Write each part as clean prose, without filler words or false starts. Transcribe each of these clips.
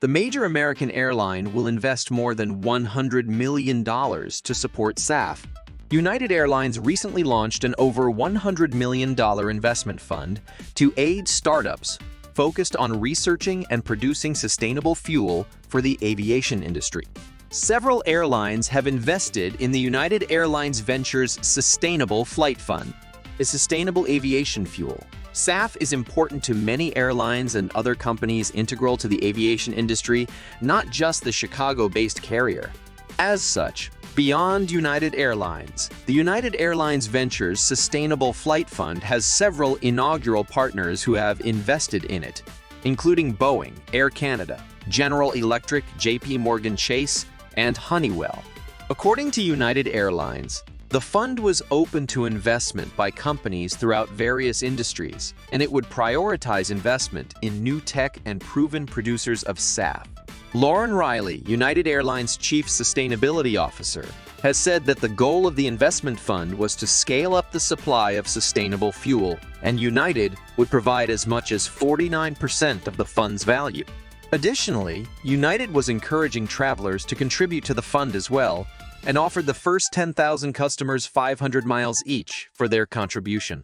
The major American airline will invest more than $100 million to support SAF. United Airlines recently launched an over $100 million investment fund to aid startups focused on researching and producing sustainable fuel for the aviation industry. Several airlines have invested in the United Airlines Ventures Sustainable Flight Fund, a sustainable aviation fuel. SAF is important to many airlines and other companies integral to the aviation industry, not just the Chicago-based carrier. As such, beyond United Airlines, the United Airlines Ventures Sustainable Flight Fund has several inaugural partners who have invested in it, including Boeing, Air Canada, General Electric, JP Morgan Chase, and Honeywell. According to United Airlines, the fund was open to investment by companies throughout various industries, and it would prioritize investment in new tech and proven producers of SAF. Lauren Riley, United Airlines Chief Sustainability Officer, has said that the goal of the investment fund was to scale up the supply of sustainable fuel, and United would provide as much as 49% of the fund's value. Additionally, United was encouraging travelers to contribute to the fund as well, and offered the first 10,000 customers 500 miles each for their contribution.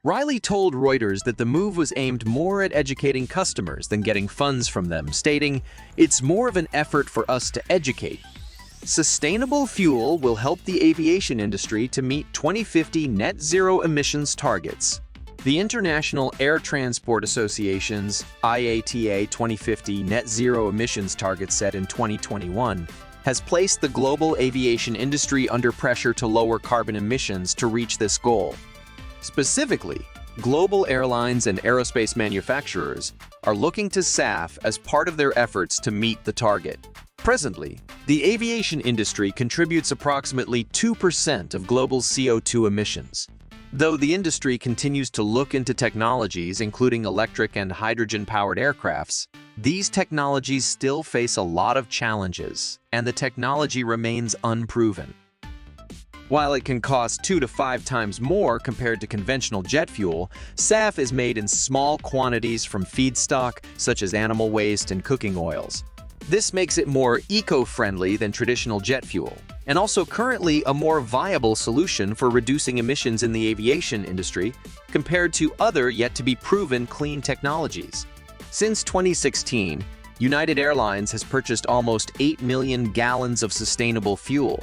Riley told Reuters that the move was aimed more at educating customers than getting funds from them, stating, "It's more of an effort for us to educate. Sustainable fuel will help the aviation industry to meet 2050 net zero emissions targets." The International Air Transport Association's IATA 2050 net zero emissions target set in 2021 has placed the global aviation industry under pressure to lower carbon emissions to reach this goal. Specifically, global airlines and aerospace manufacturers are looking to SAF as part of their efforts to meet the target. Presently, the aviation industry contributes approximately 2% of global CO2 emissions. Though the industry continues to look into technologies including electric and hydrogen-powered aircrafts, these technologies still face a lot of challenges, and the technology remains unproven. While it can cost 2 to 5 times more compared to conventional jet fuel, SAF is made in small quantities from feedstock such as animal waste and cooking oils. This makes it more eco-friendly than traditional jet fuel, and also currently a more viable solution for reducing emissions in the aviation industry compared to other yet-to-be-proven clean technologies. Since 2016, United Airlines has purchased almost 8 million gallons of sustainable fuel.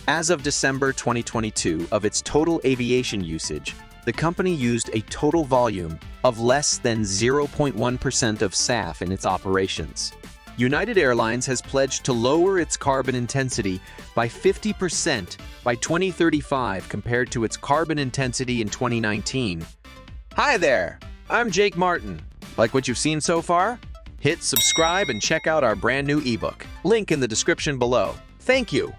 As of December 2022, of its total aviation usage, the company used a total volume of less than 0.1% of SAF in its operations. United Airlines has pledged to lower its carbon intensity by 50% by 2035 compared to its carbon intensity in 2019. Hi there, I'm Jake Martin. Like what you've seen so far? Hit subscribe and check out our brand new ebook. Link in the description below. Thank you.